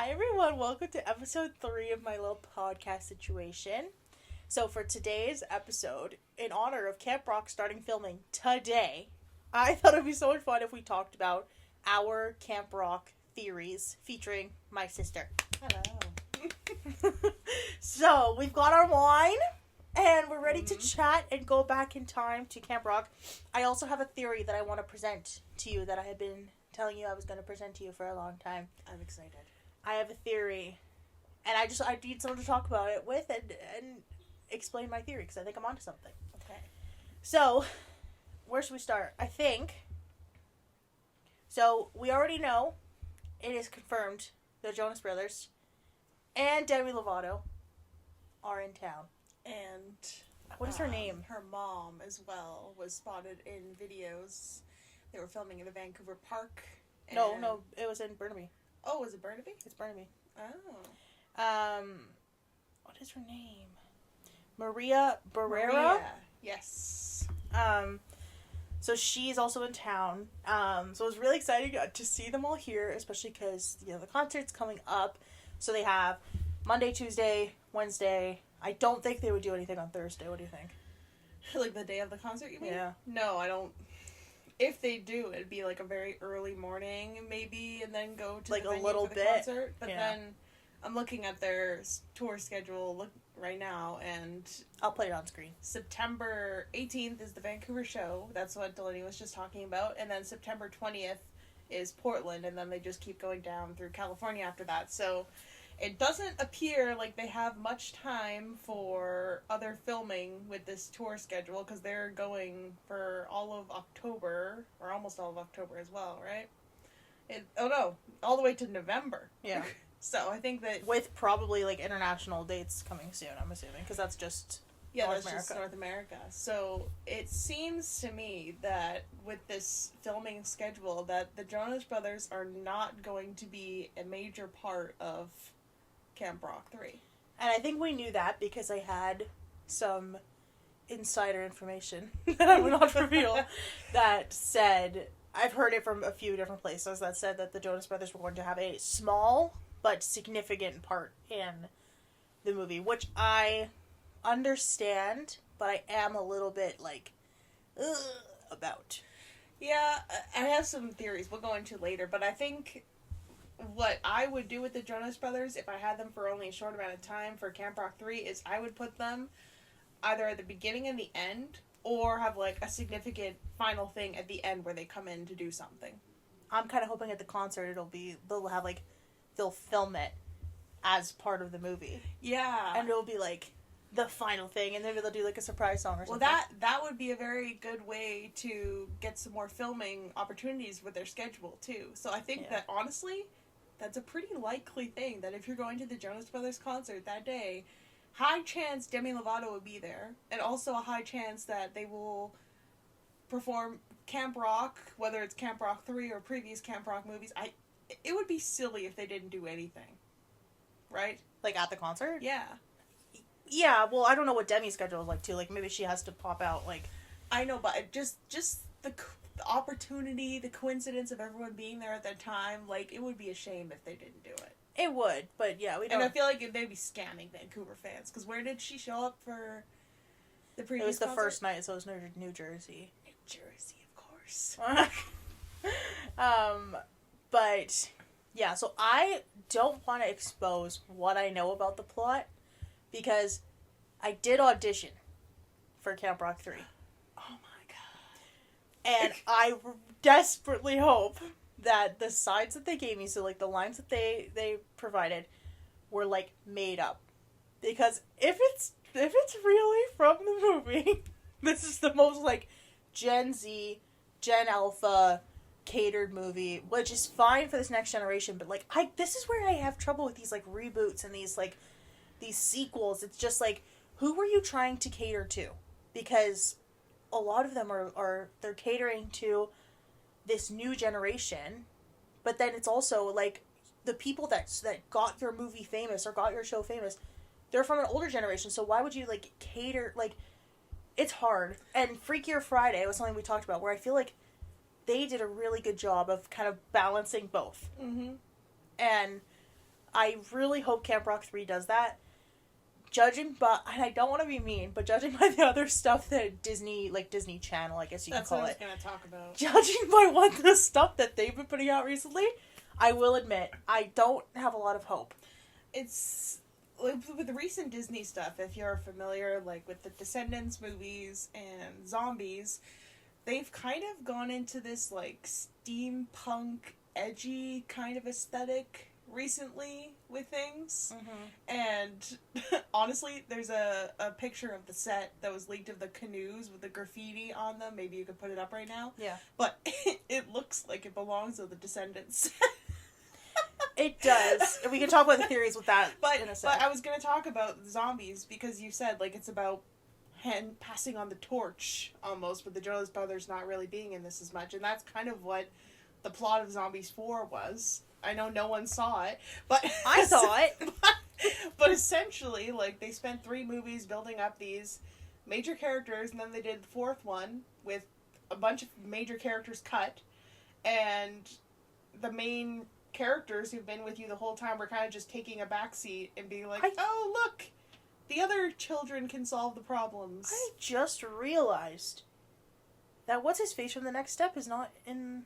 Hi everyone, welcome to episode 3 of my little podcast situation. So for today's episode, in honor of Camp Rock starting filming today, I thought it would be so much fun if we talked about our Camp Rock theories featuring my sister. Hello. So we've got our wine and we're ready to chat and go back in time to Camp Rock. I also have a theory that I want to present to you that I had been telling you I was going to present to you for a long time. I'm excited. I have a theory, and I need someone to talk about it with and explain my theory, because I think I'm onto something. Okay. So, where should we start? I think, so we already know, it is confirmed, the Jonas Brothers and Demi Lovato are in town. And What is her name? Her mom, as well, was spotted in videos. They were filming in the Vancouver Park. No, it was in Burnaby. Oh, was it Burnaby? It's Burnaby. Oh. What is her name? Maria Barrera? Maria. Yes. So she's also in town. So it was really exciting to see them all here, especially because, the concert's coming up. So they have Monday, Tuesday, Wednesday. I don't think they would do anything on Thursday. What do you think? Like the day of the concert, you mean? Yeah. No, I don't. If they do, it'd be like a very early morning, maybe, and then go to like the a venue little for the bit. concert. But Yeah. then I'm looking at their tour schedule right now, and I'll play it on screen. September 18th is the Vancouver show. That's what Delaney was just talking about. And then September 20th is Portland, and then they just keep going down through California after that. So it doesn't appear like they have much time for other filming with this tour schedule, because they're going for all of October, or almost all of October as well, right? All the way to November. Yeah. So I think that... With probably, international dates coming soon, I'm assuming, because that's just Yeah, North that's just North America. So it seems to me that with this filming schedule that the Jonas Brothers are not going to be a major part of Camp Rock 3. And I think we knew that because I had some insider information that I will not reveal that said, I've heard it from a few different places that said that the Jonas Brothers were going to have a small but significant part in the movie, which I understand, but I am a little bit about. Yeah, I have some theories we'll go into later, but I think what I would do with the Jonas Brothers, if I had them for only a short amount of time for Camp Rock 3, is I would put them either at the beginning and the end, or have a significant final thing at the end where they come in to do something. I'm kind of hoping at the concert they'll film it as part of the movie. Yeah. And it'll be the final thing, and maybe they'll do a surprise song or something. Well, that would be a very good way to get some more filming opportunities with their schedule, too. So I think that, honestly, that's a pretty likely thing, that if you're going to the Jonas Brothers concert that day, high chance Demi Lovato will be there, and also a high chance that they will perform Camp Rock, whether it's Camp Rock 3 or previous Camp Rock movies. It would be silly if they didn't do anything. Right? At the concert? Yeah. Yeah, well, I don't know what Demi's schedule is too. Maybe she has to pop out, I know, but just the opportunity, the coincidence of everyone being there at that time, it would be a shame if they didn't do it. It would, but yeah, we don't... And I feel like they'd be scamming Vancouver fans, because where did she show up for the previous It was the concert? first night, so it was New Jersey. New Jersey, of course. But, yeah, so I don't want to expose what I know about the plot, because I did audition for Camp Rock 3. Oh my god. And I desperately hope that the sides that they gave me, so the lines that they provided, were made up. Because if it's really from the movie, this is the most Gen Z, Gen Alpha catered movie, which is fine for this next generation, but this is where I have trouble with these reboots and these sequels. It's just who were you trying to cater to? Because a lot of them they're catering to this new generation, but then it's also the people that got your movie famous or got your show famous, they're from an older generation, so why would you cater it's hard. And Freakier Friday was something we talked about, where I feel they did a really good job of kind of balancing both. Mm-hmm. And I really hope Camp Rock 3 does that. Judging by, and I don't want to be mean, but judging by the other stuff that Disney Channel, I guess you can call it. That's what I was going to talk about. Judging by the stuff that they've been putting out recently, I will admit, I don't have a lot of hope. It's, like, with the recent Disney stuff, if you're familiar, like, with the Descendants movies and Zombies, they've kind of gone into this, like, steampunk, edgy kind of aesthetic recently with things. Mm-hmm. And honestly, there's a picture of the set that was leaked of the canoes with the graffiti on them. Maybe you could put it up right now. Yeah. But it looks like it belongs to the Descendants. It does. And we can talk about the theories with that in a second. But I was going to talk about Zombies because you said, like, it's about passing on the torch, almost, with the Jonas Brothers not really being in this as much. And that's kind of what the plot of Zombies 4 was. I know no one saw it, but... I saw it! But essentially, like, they spent 3 movies building up these major characters, and then they did the 4th one with a bunch of major characters cut, and the main characters who've been with you the whole time were kind of just taking a backseat and being like, oh, look! The other children can solve the problems. I just realized that what's-his-face from The Next Step is not in...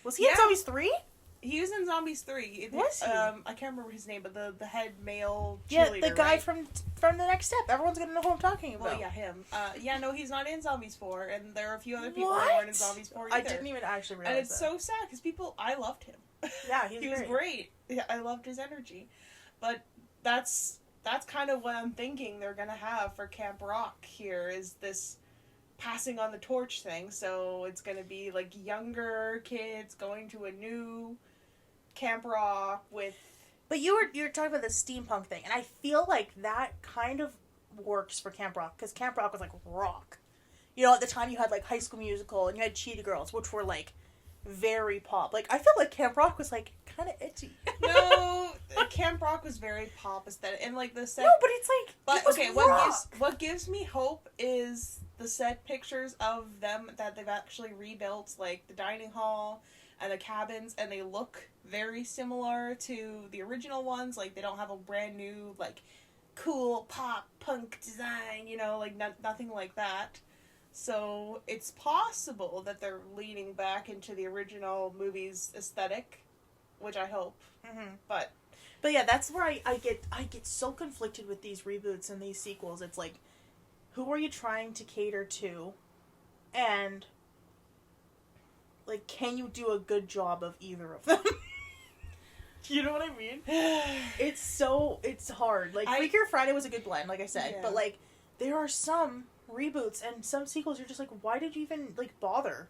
Was he in Zombies 3? He was in Zombies 3. Was he? I can't remember his name, but the head male cheerleader, the guy right? from The Next Step. Everyone's gonna know who I'm talking about. Well, yeah, him. No, he's not in Zombies 4, and there are a few other people who weren't in Zombies 4 either. I didn't even actually realize And it's so sad, because I loved him. Yeah, he was great. Yeah, I loved his energy. But that's kind of what I'm thinking they're gonna have for Camp Rock here, is this passing on the torch thing. So it's gonna be, like, younger kids going to a new Camp Rock with... But you're talking about the steampunk thing, and I feel like that kind of works for Camp Rock, because Camp Rock was, like, rock. You know, at the time you had, like, High School Musical, and you had Cheetah Girls, which were, like, very pop. Like, I feel like Camp Rock was, like, kind of edgy. No, Camp Rock was very pop aesthetic, and, like, the set... No, but it's, like, but, it was okay, rock. What gives me hope is the set pictures of them that they've actually rebuilt, like, the dining hall and the cabins, and they look very similar to the original ones. Like, they don't have a brand new, like, cool pop punk design, you know, like, nothing like that. So it's possible that they're leaning back into the original movie's aesthetic, which I hope. Mm-hmm. But yeah, that's where I get so conflicted with these reboots and these sequels. It's like, who are you trying to cater to? And, like, can you do a good job of either of them? You know what I mean? It's hard. Like, Freakier Friday was a good blend, like I said. Yeah. But, like, there are some reboots and some sequels you're just like, why did you even, like, bother?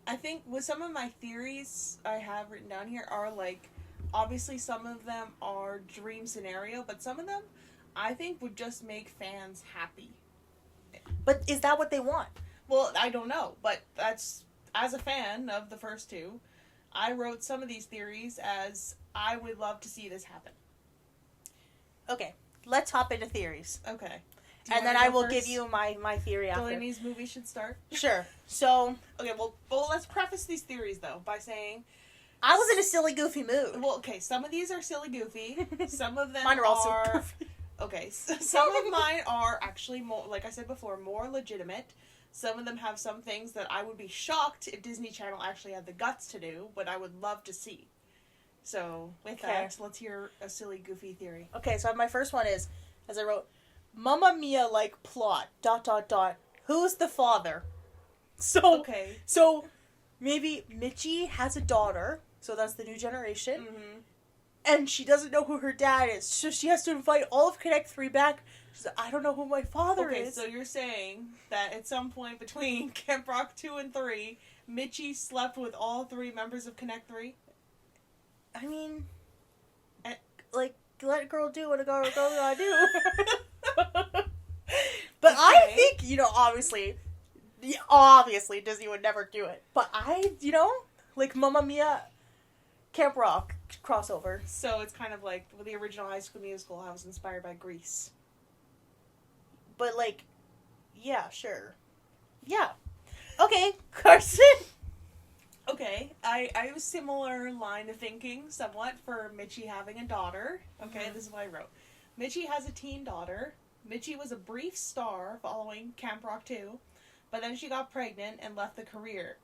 I think with some of my theories I have written down here are, like, obviously some of them are dream scenario, but some of them I think would just make fans happy. But is that what they want? Well, I don't know, but that's, as a fan of the first 2, I wrote some of these theories as I would love to see this happen. Okay, let's hop into theories. Okay. And then I will give you my theory after. Delaney's movie should start? Sure. So... Okay, well, let's preface these theories, though, by saying... I was in a silly, goofy mood. Well, okay, some of these are silly, goofy. Some of them mine are also goofy. Okay, some of mine are actually more, like I said before, more legitimate. Some of them have some things that I would be shocked if Disney Channel actually had the guts to do, but I would love to see. So, with that, let's hear a silly, goofy theory. Okay, so my first one is, as I wrote, Mamma Mia-like plot, ... Who's the father? So, so maybe Mitchie has a daughter, so that's the new generation, and she doesn't know who her dad is, so she has to invite all of Connect 3 back. She's like, I don't know who my father is. Okay, so you're saying that at some point between Camp Rock 2 and 3, Mitchie slept with all 3 members of Connect 3? I mean, like, let a girl do what a girl gotta do. But I think, you know, obviously Disney would never do it. But like Mamma Mia, Camp Rock crossover. So it's kind of like with the original High School Musical, I was inspired by Grease. But, like, yeah, sure. Yeah. Okay, Carson. Okay, I have a similar line of thinking, somewhat, for Mitchie having a daughter. Okay, This is what I wrote. Mitchie has a teen daughter. Mitchie was a brief star following Camp Rock 2, but then she got pregnant and left the career.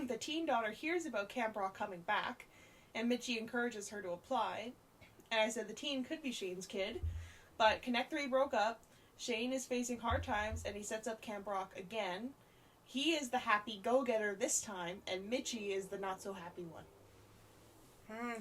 The teen daughter hears about Camp Rock coming back, and Mitchie encourages her to apply. And I said the teen could be Shane's kid, but Connect 3 broke up. Shane is facing hard times, and he sets up Camp Rock again. He is the happy go-getter this time, and Mitchie is the not-so-happy one.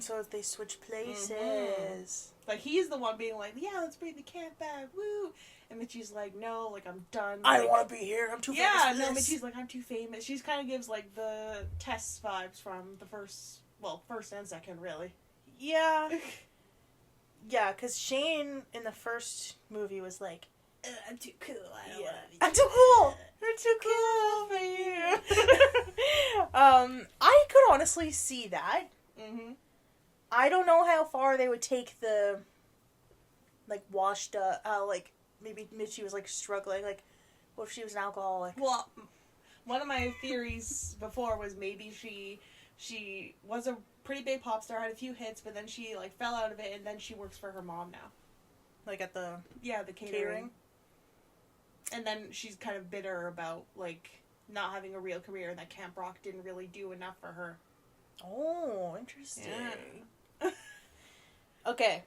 So they switch places. Mm-hmm. Like, he's the one being like, yeah, let's bring the camp back, woo! And Mitchie's like, no, like, I'm done. I like, want to be here, I'm too famous for this. Mitchie's like, I'm too famous. She kind of gives, like, the Tess vibes from the first and second, really. Yeah. Yeah, because Shane in the first movie was like, I'm too cool, I don't want to be I'm too cool! I'm too cool for you. I could honestly see that. Mm-hmm. I don't know how far they would take the, like, washed up, like, maybe Mitchie was, like, struggling, like, what if she was an alcoholic? Well, one of my theories before was maybe she was a pretty big pop star, had a few hits, but then she, like, fell out of it, and then she works for her mom now. Like, at the... Yeah, the catering. And then she's kind of bitter about, like, not having a real career, and that Camp Rock didn't really do enough for her. Oh, interesting. Yeah. Okay,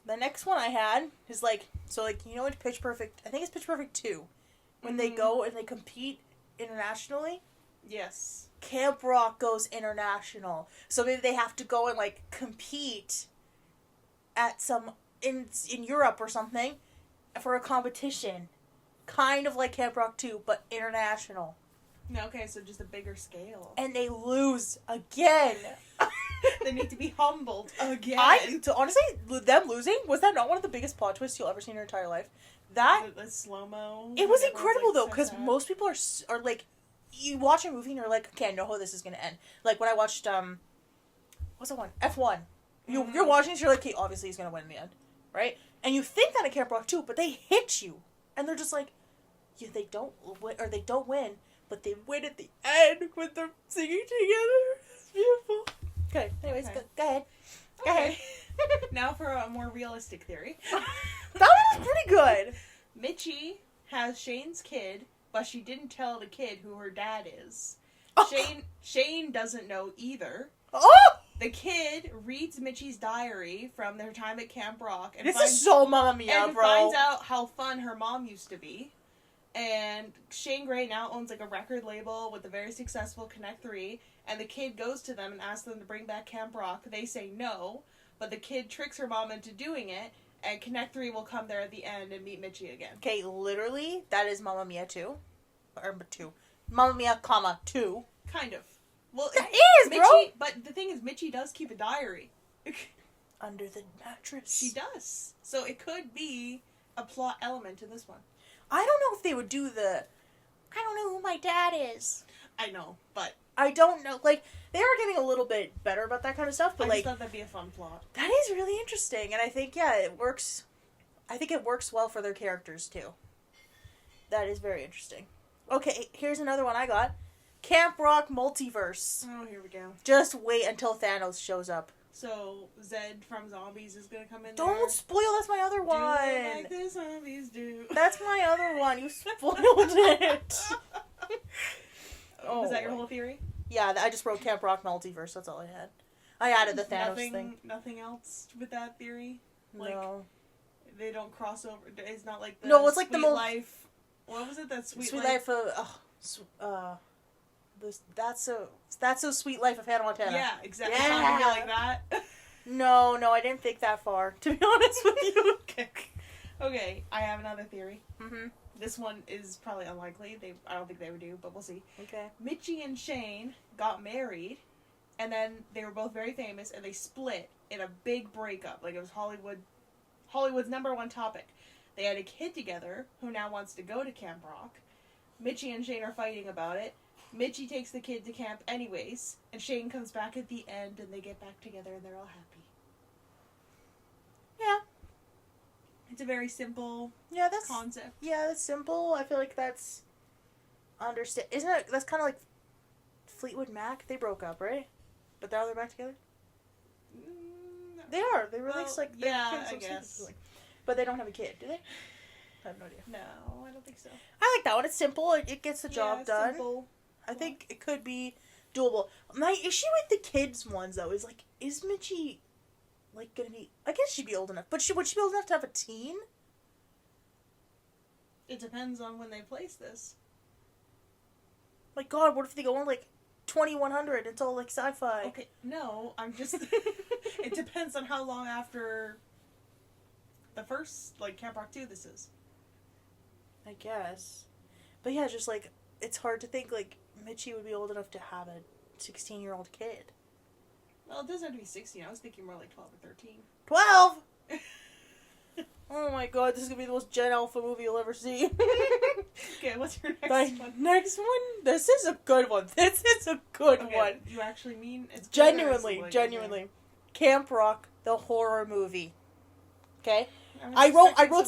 the next one I had is, like, so, like, you know what Pitch Perfect, I think it's Pitch Perfect 2, when they go and they compete internationally? Yes. Camp Rock goes international. So maybe they have to go and, like, compete at some, in Europe or something, for a competition. Kind of like Camp Rock 2, but international. Okay, so just a bigger scale. And they lose again. They need to be humbled again. Honestly, them losing, was that not one of the biggest plot twists you'll ever see in your entire life? That... The slow-mo. It was incredible, like, though, because most people are, like, you watch a movie and you're like, okay, I know how this is going to end. Like, when I watched, what's that one? F1. You're watching this, you're like, okay, obviously he's going to win in the end. Right? And you think that at Camp Rock 2, but they hit you. And they're just like, yeah, they don't win, or they don't win, but they win at the end with them singing together. It's beautiful. Okay, anyways, okay. Go ahead. Go ahead. Now for a more realistic theory. That one was pretty good. Mitchie has Shane's kid, but she didn't tell the kid who her dad is. Oh. Shane doesn't know either. Oh! The kid reads Mitchie's diary from their time at Camp Rock. And this is so Mamma Mia, and bro. finds out how fun her mom used to be. And Shane Gray now owns, like, a record label with a very successful Connect 3. And the kid goes to them and asks them to bring back Camp Rock. They say no. But the kid tricks her mom into doing it. And Connect 3 will come there at the end and meet Mitchie again. Okay, literally, that is Mamma Mia 2. Or 2. Mamma Mia, 2. Kind of. Well, that is, Mitchie, bro! But the thing is, Mitchie does keep a diary. Under the mattress. She does. So it could be a plot element to this one. I don't know if they would do the, I don't know who my dad is. I know, but... I don't know. Like, they are getting a little bit better about that kind of stuff, but, I just thought that'd be a fun plot. That is really interesting, and I think, yeah, it works. I think it works well for their characters, too. That is very interesting. Okay, here's another one I got. Camp Rock Multiverse. Oh, here we go. Just wait until Thanos shows up. So, Zed from Zombies is gonna come in Don't there. spoil, that's my other one. Do like the zombies do. That's my other one, you spoiled it. Was that your whole theory? Yeah, I just wrote Camp Rock Multiverse, that's all I had. I added the Thanos thing. Nothing else with that theory? Like, no. They don't cross over. It's not like the no, it's like Sweet the Life. What was it? That Sweet Life of... That's so Sweet Life of Hannah Montana. Yeah, exactly. Yeah. Something like that. No, I didn't think that far, to be honest with you. Okay, I have another theory. Mm-hmm. This one is probably unlikely. I don't think they would do, but we'll see. Okay. Mitchie and Shane got married, and then they were both very famous, and they split in a big breakup. Like, it was Hollywood's #1 topic. They had a kid together, who now wants to go to Camp Rock. Mitchie and Shane are fighting about it. Mitchie takes the kid to camp anyways, and Shane comes back at the end, and they get back together, and they're all happy. Yeah. It's a very simple concept. Yeah, that's simple. I feel like that's... Isn't it... That's kind of like Fleetwood Mac, they broke up, right? But now they're back together? No. They are. They released, like, their yeah, kids I on guess. singles. But they don't have a kid, do they? I have no idea. No, I don't think so. I like that one. It's simple. It gets the job done. Simple. I think it could be doable. My issue with the kids ones, though, is, like, is Mitchie, like, gonna be... I guess she'd be old enough. But would she be old enough to have a teen? It depends on when they place this. My God, what if they go on, like, 2100? It's all, like, sci-fi. Okay, no, I'm just... it depends on how long after the first, like, Camp Rock 2 this is. I guess. But yeah, just, like, it's hard to think, like, Mitchie would be old enough to have a 16-year-old kid. Well, it doesn't have to be 16. I was thinking more like 12 or 13. 12?! Oh my God, this is gonna be the most Gen Alpha movie you'll ever see. Okay, what's your next My one? next one? This is a good one. This is a good one. You actually mean it's Genuinely. Camp Rock, the horror movie. Okay? I wrote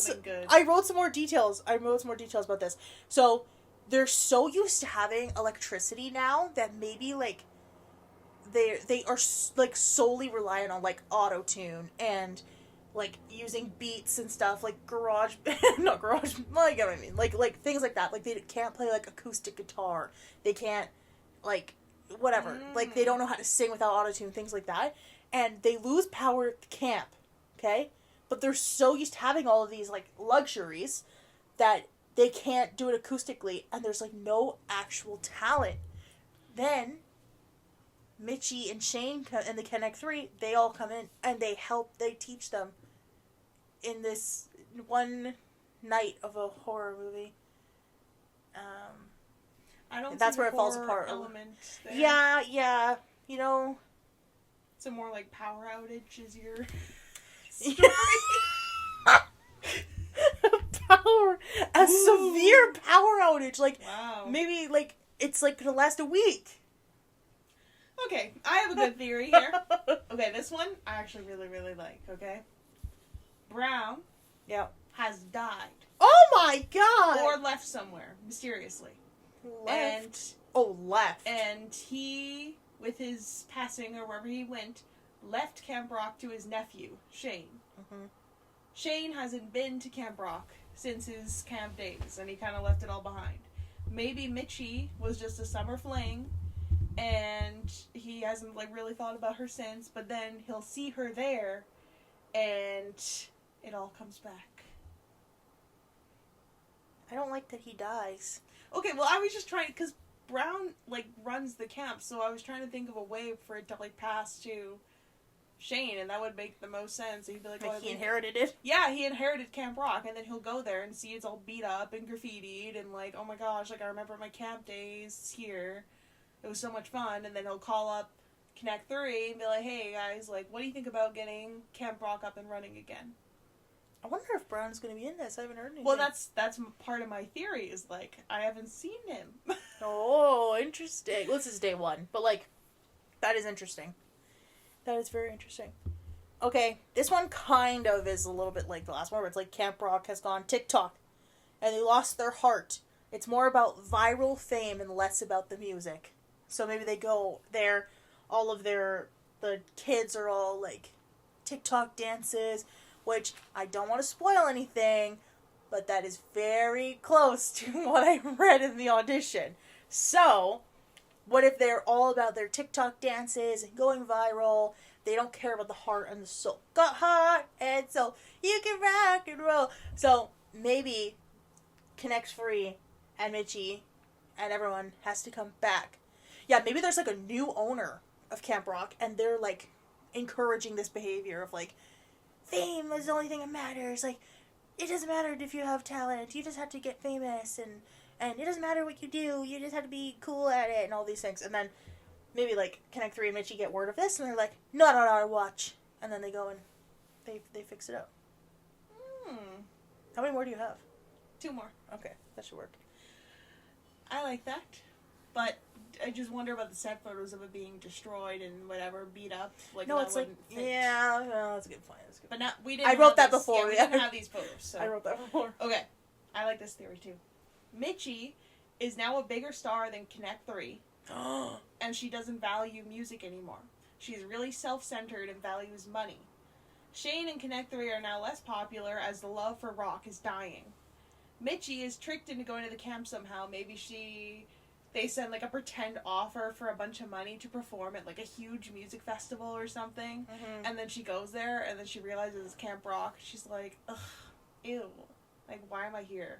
some more details. I wrote some more details about this. So, they're so used to having electricity now that maybe, like, they are, like, solely reliant on, like, auto-tune and, like, using beats and stuff, like not garage, well, you get what I mean, like, things like that. Like, they can't play, like, acoustic guitar. They can't, like, whatever. Like, they don't know how to sing without auto-tune, things like that. And they lose power at the camp, okay? But they're so used to having all of these, like, luxuries that they can't do it acoustically, and there's, like, no actual talent. Then Mitchie and Shane and the Connect 3, they all come in, and they teach them in this one night of a horror movie. I don't that's see where the it falls horror apart. Element there. Yeah, you know. So more like power outage is your story. Severe power outage, like, wow. maybe, like, it's, like, gonna last a week. Okay, I have a good theory here. Okay, this one I actually really, really like, okay? Brown has died. Oh my God! Or left somewhere, mysteriously. Left? Left. And he, with his passing or wherever he went, left Camp Rock to his nephew, Shane. Mm-hmm. Shane hasn't been to Camp Rock since his camp days, and he kind of left it all behind. Maybe Mitchie was just a summer fling, and he hasn't, like, really thought about her since, but then he'll see her there, and it all comes back. I don't like that he dies. Okay, well, I was just trying, because Brown, like, runs the camp, so I was trying to think of a way for it to, like, pass to Shane, and that would make the most sense. He'd be like, he inherited it? Yeah, he inherited Camp Rock, and then he'll go there and see it's all beat up and graffitied, and, like, oh my gosh, like, I remember my camp days here. It was so much fun, and then he'll call up Connect 3 and be like, hey, guys, like, what do you think about getting Camp Rock up and running again? I wonder if Brown's going to be in this. I haven't heard anything. Well, that's part of my theory, is, like, I haven't seen him. Oh, interesting. Well, this is day one, but, like, that is interesting. That is very interesting. Okay, this one kind of is a little bit like the last one, where it's like Camp Rock has gone TikTok, and they lost their heart. It's more about viral fame and less about the music. So maybe they go there, the kids are all, like, TikTok dances, which I don't want to spoil anything, but that is very close to what I read in the audition. So, what if they're all about their TikTok dances and going viral? They don't care about the heart and the soul. Got heart and soul, you can rock and roll. So, maybe Connect Free and Mitchie and everyone has to come back. Yeah, maybe there's, like, a new owner of Camp Rock, and they're, like, encouraging this behavior of, like, fame is the only thing that matters. Like, it doesn't matter if you have talent. You just have to get famous, and it doesn't matter what you do. You just have to be cool at it, and all these things. And then maybe, like, Connect 3 and Mitchie get word of this, and they're like, not on our watch. And then they go and they fix it up. How many more do you have? 2 more. Okay, that should work. I like that. But I just wonder about the set photos of it being destroyed and whatever, beat up. Like, no, it's like, fit. yeah, well, that's a good point. But not, we didn't. I wrote that this, before. Yeah, we didn't have these photos. So. I wrote that before. Okay, I like this theory too. Mitchie is now a bigger star than Connect 3, and she doesn't value music anymore. She's really self-centered and values money. Shane and Connect 3 are now less popular as the love for rock is dying. Mitchie is tricked into going to the camp somehow. Maybe they send like a pretend offer for a bunch of money to perform at like a huge music festival or something. And then she goes there and then she realizes it's Camp Rock. She's like, ugh, ew. Like, why am I here?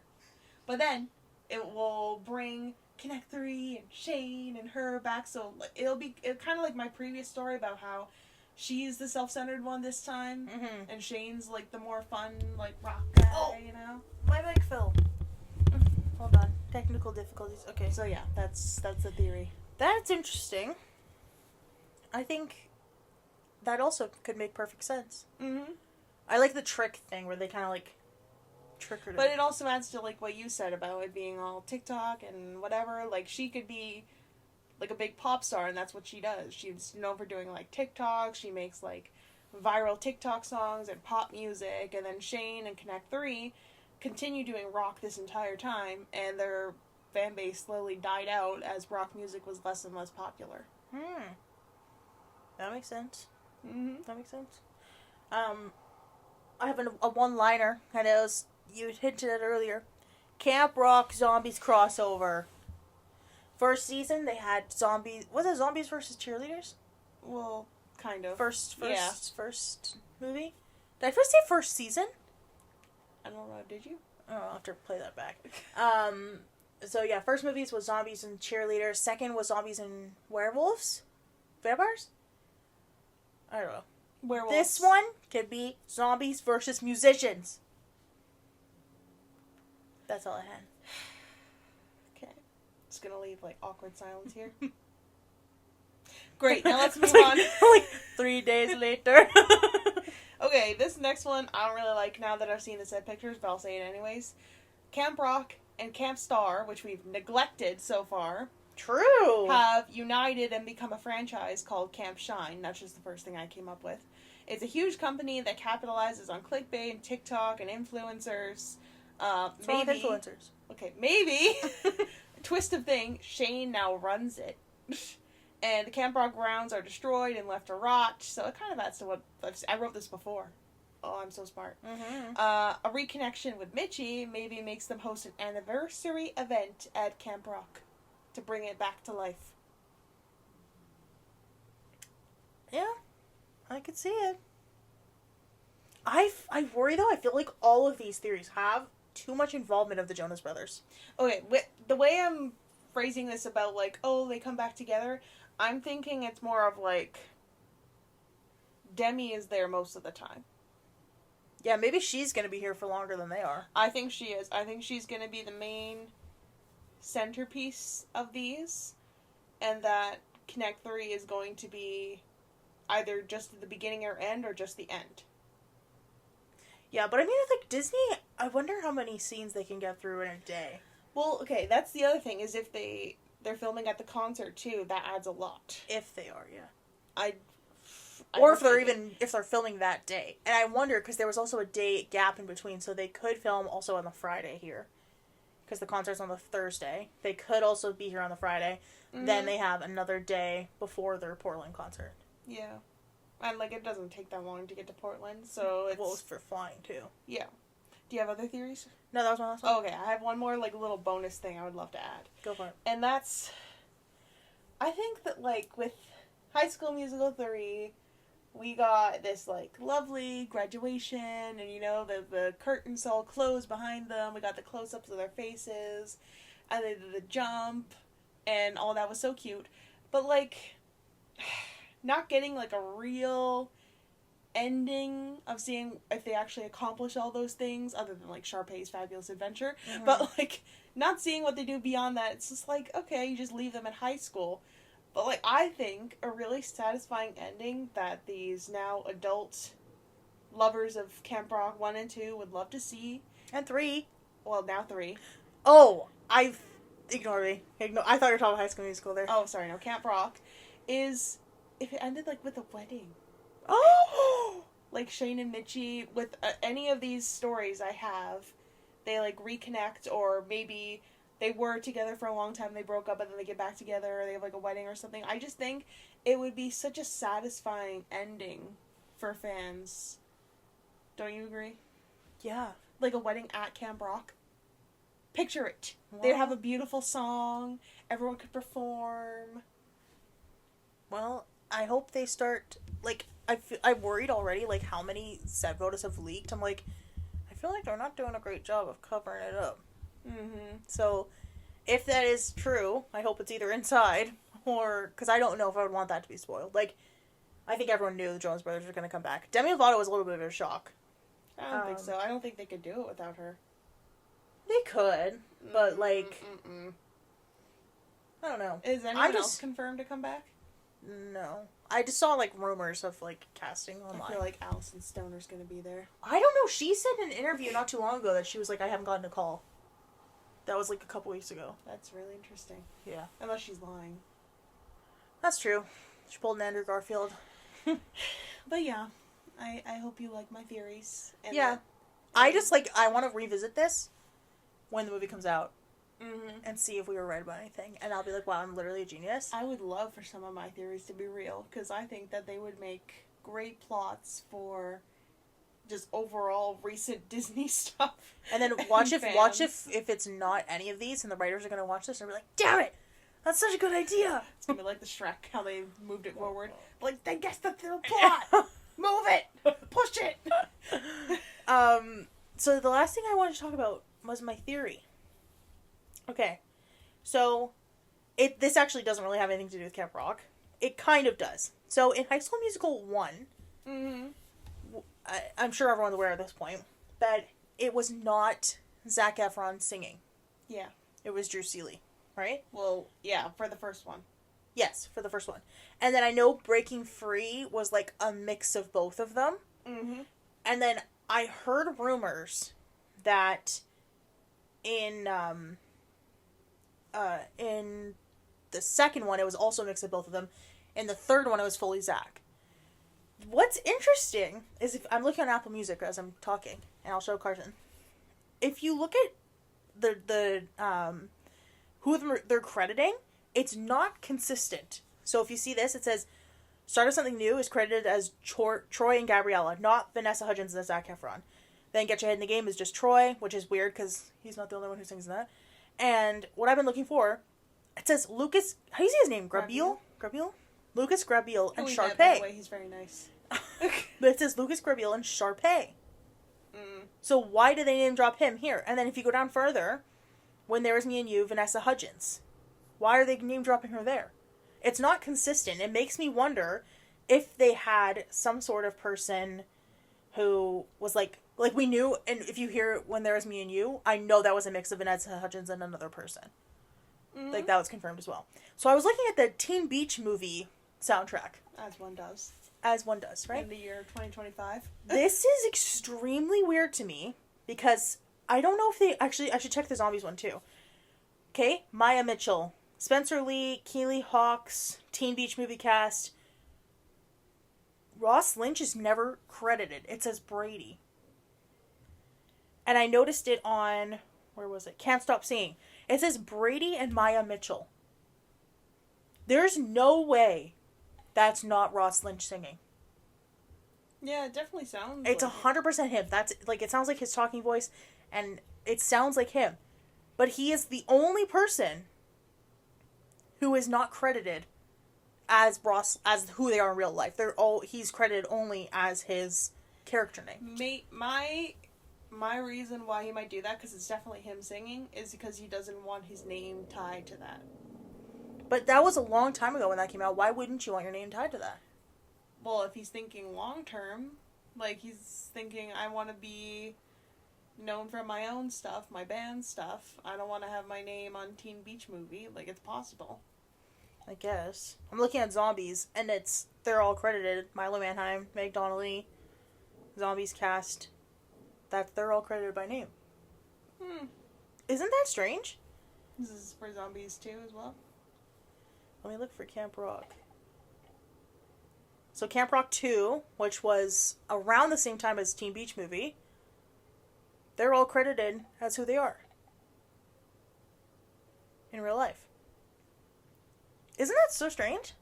But then it will bring Connect 3 and Shane and her back. So it'll kind of like my previous story about how she's the self-centered one this time. And Shane's like the more fun, like rock guy, you know? My mic fell. Hold on. Technical difficulties. Okay. So yeah, that's the theory. That's interesting. I think that also could make perfect sense. I like the trick thing where they kind of like trick her. But it also adds to like what you said about it being all TikTok and whatever. Like she could be like a big pop star, and that's what she does. She's known for doing like TikTok. She makes like viral TikTok songs and pop music, and then Shane and Connect 3 continue doing rock this entire time, and their fan base slowly died out as rock music was less and less popular. That makes sense. That makes sense. I have a one-liner. I know you hinted at earlier. Camp Rock Zombies crossover. First season, they had zombies. Was it zombies versus cheerleaders? Well, kind of. First yeah. First movie? Did I first say first season? I don't know, did you? Oh, I'll have to play that back. So yeah, first movies was zombies and cheerleaders. Second was zombies and werewolves? Vampires? I don't know. Werewolves. This one could be zombies versus musicians. That's all I had. Okay. Just gonna leave, like, awkward silence here. Great, now let's move on. Like 3 days later. Okay, this next one I don't really like now that I've seen the set pictures, but I'll say it anyways. Camp Rock and Camp Star, which we've neglected so far, True. have united and become a franchise called Camp Shine. That's just the first thing I came up with. It's a huge company that capitalizes on clickbait and TikTok and influencers. What's wrong with influencers? Okay, maybe. Twist of thing, Shane now runs it. And the Camp Rock grounds are destroyed and left to rot, so it kind of adds to what I wrote this before. Oh, I'm so smart. A reconnection with Mitchie maybe makes them host an anniversary event at Camp Rock to bring it back to life. Yeah, I could see it. I worry though. I feel like all of these theories have too much involvement of the Jonas Brothers. Okay, the way I'm phrasing this about like, oh, they come back together, I'm thinking it's more of like Demi is there most of the time. Yeah, maybe she's gonna be here for longer than they are. I think she is. I think she's gonna be the main centerpiece of these, and that Connect 3 is going to be either just at the beginning or end, or just the end. Yeah, but I mean, with like Disney, I wonder how many scenes they can get through in a day. Well, okay, that's the other thing, is if they're filming at the concert too, that adds a lot. If they are, yeah. Or if they're filming that day. And I wonder, because there was also a day gap in between, so they could film also on the Friday here. Because the concert's on the Thursday. They could also be here on the Friday. Then they have another day before their Portland concert. Yeah. And, like, it doesn't take that long to get to Portland, so it's... Well, it's for flying, too. Yeah. Do you have other theories? No, that was my last one. Oh, okay, I have one more, like, little bonus thing I would love to add. Go for it. And that's... I think that, like, with High School Musical 3, we got this, like, lovely graduation, and, you know, the curtains all closed behind them. We got the close-ups of their faces, and they did the jump, and all that was so cute. But, like... not getting, like, a real ending of seeing if they actually accomplish all those things, other than, like, Sharpay's Fabulous Adventure. But, like, not seeing what they do beyond that, it's just like, okay, you just leave them in high school. But, like, I think a really satisfying ending that these now adult lovers of Camp Rock 1 and 2 would love to see. And 3. Well, now 3. Oh, ignore me. I thought you were talking about High School Musical there. Oh, sorry, no, Camp Rock is... if it ended, like, with a wedding. Oh! Like, Shane and Mitchie, with any of these stories I have, they, like, reconnect, or maybe they were together for a long time, they broke up, and then they get back together, or they have like a wedding or something. I just think it would be such a satisfying ending for fans. Don't you agree? Yeah. Like a wedding at Camp Rock. Picture it. Well, They'd have a beautiful song. Everyone could perform. Well, I hope they start, like, I'm worried already, like, how many set photos have leaked. I'm like, I feel like they're not doing a great job of covering it up. Mm-hmm. So, if that is true, I hope it's either inside, or, because I don't know if I would want that to be spoiled. Like, I think everyone knew the Jonas Brothers were going to come back. Demi Lovato was a little bit of a shock. I don't think so. I don't think they could do it without her. They could, but, like, Mm-mm. I don't know. Is anyone else confirmed to come back? No. I just saw, like, rumors of, like, casting online. I feel like Alison Stoner's gonna be there. I don't know. She said in an interview not too long ago that she was like, I haven't gotten a call. That was, like, a couple weeks ago. That's really interesting. Yeah. Unless she's lying. That's true. She pulled an Andrew Garfield. But yeah, I hope you like my theories. And yeah. I just, like, I want to revisit this when the movie comes out. Mm-hmm. And see if we were right about anything. And I'll be like, wow, I'm literally a genius. I would love for some of my theories to be real, because I think that they would make great plots for just overall recent Disney stuff. And then watch if it's not any of these and the writers are going to watch this and be like, damn it! That's such a good idea! It's going to be like the Shrek, how they moved it forward. Like, they guessed the plot! Move it! Push it! So the last thing I wanted to talk about was my theory. Okay, so this actually doesn't really have anything to do with Camp Rock. It kind of does. So in High School Musical 1, mm-hmm. I'm sure everyone's aware at this point, that it was not Zac Efron singing. Yeah. It was Drew Seeley, right? Well, yeah, for the first one. Yes, for the first one. And then I know Breaking Free was like a mix of both of them. Mm-hmm. And then I heard rumors that in the second one, it was also a mix of both of them. In the third one, it was fully Zach. What's interesting is if I'm looking on Apple Music as I'm talking, and I'll show Carson. If you look at the who they're crediting, it's not consistent. So if you see this, it says Start of Something New is credited as Troy and Gabriella, not Vanessa Hudgens and Zac Efron. Then Get Your Head in the Game is just Troy, which is weird because he's not the only one who sings that. And what I've been looking for, it says Lucas, how do you say his name? Grabeel? Lucas Grabeel and Sharpay. By the way, he's very nice. But it says Lucas Grabeel and Sharpay. Mm. So why did they name drop him here? And then if you go down further, When There Was Me and You, Vanessa Hudgens. Why are they name dropping her there? It's not consistent. It makes me wonder if they had some sort of person who was like we knew, and if you hear When There Was Me and You, I know that was a mix of Vanessa Hudgens and another person. Mm-hmm. Like, that was confirmed as well. So I was looking at the Teen Beach movie soundtrack. As one does. As one does, right? In the year 2025. This is extremely weird to me, because I don't know if they... Actually, I should check the Zombies one, too. Okay, Maya Mitchell, Spencer Lee, Keely Hawks, Teen Beach movie cast. Ross Lynch is never credited. It says Brady. And I noticed it on... Where was it? Can't Stop Singing. It says Brady and Maya Mitchell. There's no way that's not Ross Lynch singing. Yeah, it definitely sounds It's like 100% him. That's like, it sounds like his talking voice, and it sounds like him. But he is the only person who is not credited as who they are in real life. He's credited only as his character name. My reason why he might do that, because it's definitely him singing, is because he doesn't want his name tied to that. But that was a long time ago when that came out. Why wouldn't you want your name tied to that? Well, if he's thinking long term, like he's thinking, I want to be known for my own stuff, my band stuff. I don't want to have my name on Teen Beach Movie. Like, it's possible. I guess. I'm looking at Zombies, and they're all credited. Milo Manheim, Meg Donnelly, Zombies cast. They're all credited by name. Isn't that strange? This is for Zombies too, as well. Let me look for Camp Rock. So Camp Rock 2, which was around the same time as Teen Beach Movie, they're all credited as who they are. in real life. Isn't that so strange?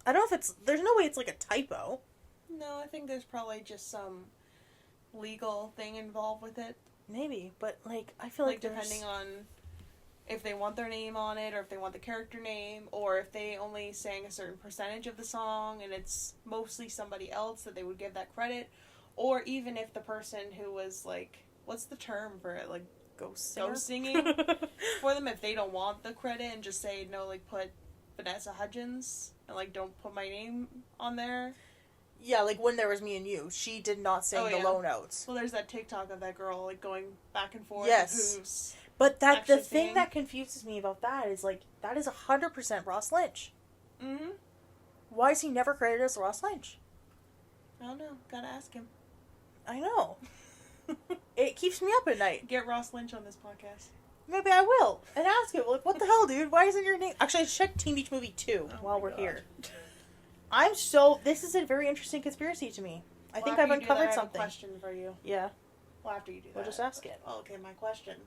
I don't know if it's... There's no way it's like a typo. No, I think there's probably just some legal thing involved with it. Maybe, but like I feel like depending on if they want their name on it, or if they want the character name, or if they only sang a certain percentage of the song and it's mostly somebody else that they would give that credit, or even if the person who was like, what's the term for it, like ghost singing for them, if they don't want the credit and just say no, like put Vanessa Hudgens and like don't put my name on there. Yeah, like when there was Me and You, she did not sing the low notes. Well, there's that TikTok of that girl like going back and forth. Yes, but that the thing that confuses me about that is like that is 100% Ross Lynch. Mm-hmm. Why is he never credited as Ross Lynch? I don't know. Gotta ask him. I know. It keeps me up at night. Get Ross Lynch on this podcast. Maybe I will and ask him like, what the hell, dude? Why isn't your name? Actually, I checked Teen Beach Movie 2 while we're here. This is a very interesting conspiracy to me. I think I've uncovered something. I have a question for you. Yeah. Well, after you do that. We'll just ask it. Oh, okay, my question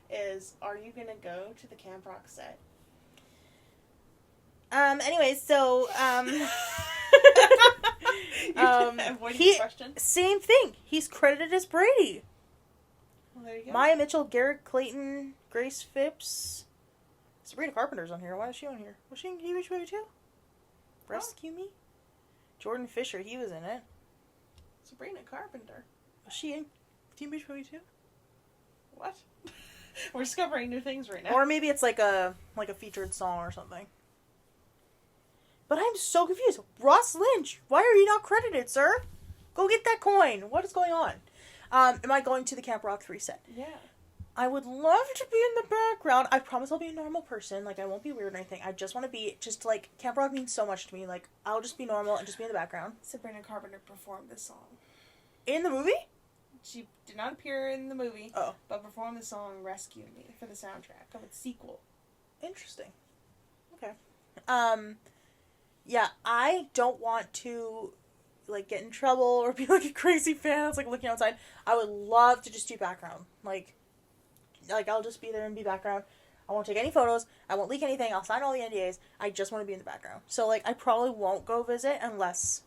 is, are you going to go to the Camp Rock set? Anyways, so, avoiding the question? Same thing. He's credited as Brady. Well, there you go. Maya Mitchell, Garrett Clayton, Grace Phipps. Sabrina Carpenter's on here. Why is she on here? Was she in Teen Beach Movie 2? Rescue Me? Jordan Fisher, he was in it. Sabrina Carpenter. Was she in Teen Beach Movie 2? What? We're discovering new things right now. Or maybe it's like a featured song or something. But I'm so confused. Ross Lynch, why are you not credited, sir? Go get that coin. What is going on? Am I going to the Camp Rock 3 set? Yeah. I would love to be in the background. I promise I'll be a normal person. Like, I won't be weird or anything. I just want to be, like, Camp Rock means so much to me. Like, I'll just be normal and just be in the background. Sabrina Carpenter performed this song. In the movie? She did not appear in the movie. Oh. But performed the song Rescue Me for the soundtrack of its sequel. Interesting. Okay. Yeah, I don't want to, like, get in trouble or be, like, a crazy fan that's, like, looking outside. I would love to just do background. Like, I'll just be there and be background. I won't take any photos. I won't leak anything. I'll sign all the NDAs. I just want to be in the background. So, like, I probably won't go visit unless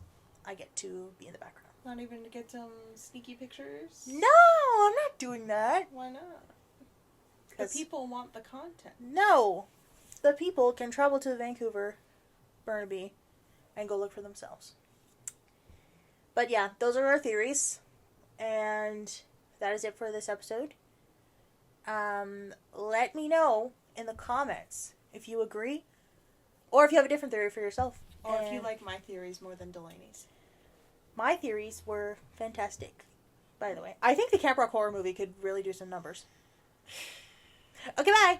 I get to be in the background. Not even to get some sneaky pictures? No, I'm not doing that. Why not? The people want the content. No. The people can travel to Vancouver, Burnaby, and go look for themselves. But yeah, those are our theories. And that is it for this episode. Let me know in the comments if you agree, or if you have a different theory for yourself. Or if you like my theories more than Delaney's. My theories were fantastic, by the way. I think the Camp Rock horror movie could really do some numbers. Okay, bye!